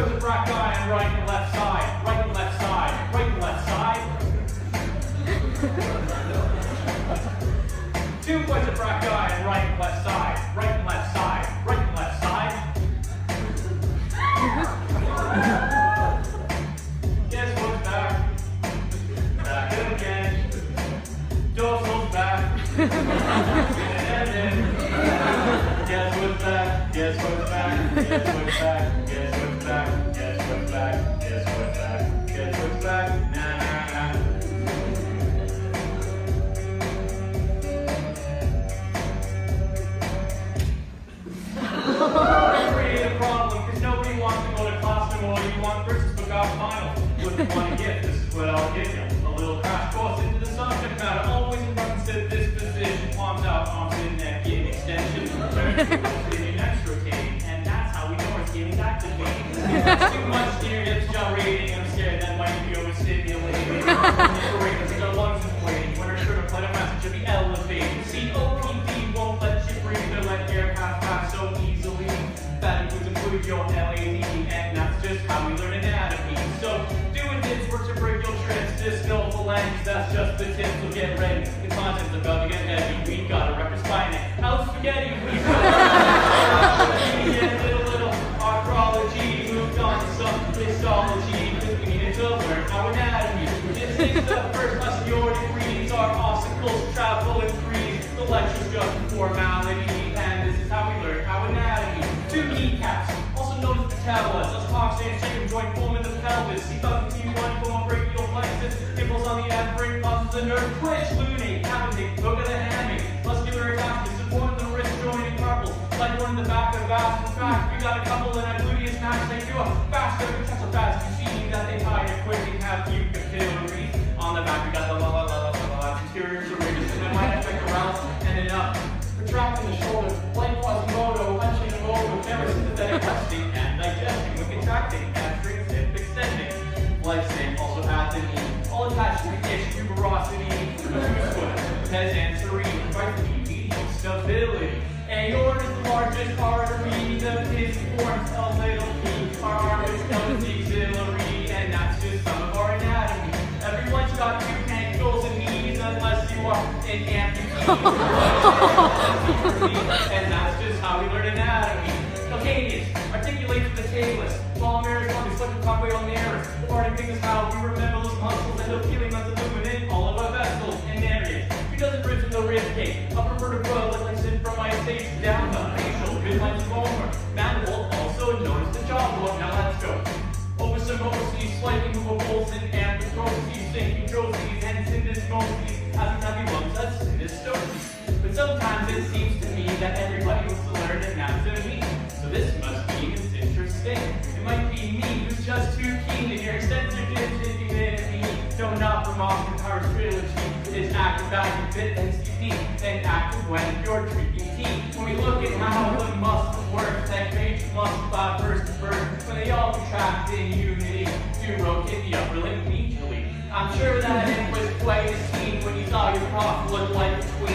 boys of rock guy on right and left side, right and left side, right and left side. Two boys of rock guy on right and left side, right and left side, right and left side. Guess what's back? Back again. Dorsal's back. Guess what's back? Guess what's back? Guess what's back? Guess what's back? Guess what's back? Guess what's back? Guess what's back? Nah, nah, nah. Create a problem, because nobody wants to go to class no more. You want versus book off final. Wouldn't want to get, this is what I'll give you. A little crash course into the subject matter. Always in front of this position. Palms out, arms in neck, getting extension. Turn to rotating, next rotating. And that's how we know it's getting activated. Too much near hips gyrating. I'm scared that might be overstimulating. Because our lungs inflating. When our sugar play a message should be elevated. COPD won't let you breathe or let air pass so easily. That includes your LAD, and that's just how we learn anatomy. So doing this works to break your trips. This skillful language, that's just the tip. So get ready. The content's about to get heavy. We gotta wrap your spine in. How's spaghetti? We get a little archaeology. Moved on to some histology. Because we needed to learn our anatomy. This is the first lesson. Your degrees are obstacles, travel in threes. The lecture's just a formality. And this is how we learn our anatomy. Two kneecaps, also known as patellas. Let's talk stand shape joint forming the pelvis. C5 and T1 form brachial plexus. Nipples on the afferent muscles, the nerve twitch, lunate, appendix, hook of the hamate. Muscular attachment, supporting the wrist joint and carpal. Like one in the back of the vast. In fact, we got a couple in a gluteus max. They do a faster, so fast. You see that they hide it quick and have few capillaries. On the back, we got the anterior serratus, and then might affect around and then up. Retracting the shoulder, like Quasimodo, punching the motor, parasympathetic resting and digesting, with contracting, hamstrings, hip extending, flexing, also at the knee, all attached to the ish, tuberosity, foot, mesentery, vitally, medial stability. Aorta is the largest artery, the pis forms a little p, our arm is known as axillary, and that's just some of our anatomy. Everyone's got two ankles and knees, unless you are an amputee. And that's just how we learn anatomy. Calcaneus articulates the talus. Small mirrors on the second pathway on the air. The parting thing is how we remember those muscles end up feeling like illuminate all of our vessels and areas. Who doesn't rip from the rib cage? Upper vertebra, like listen from my stage down the facial, midline to ulnar. Mandible, also known as the jaw bone. Now let's go. Opisthmoses, slightly movables, and anthroposis, synchrotoses, and syndesmoses. As in heavy lungs, that's syndesmoses. But sometimes it seems to me that everybody wants to learn anatomy. So this must mean it's interesting. It might be me who's just too keen to hear extensive divinity. No, not from Austin Powers trilogy. It's active back and fit NCT, and active when you're treating teeth. When we look at how the muscles work, that major muscle by first to first, when they all contract in unity to rotate the upper limb immediately. I'm sure that it was quite a scene when you saw your prof look like a queen.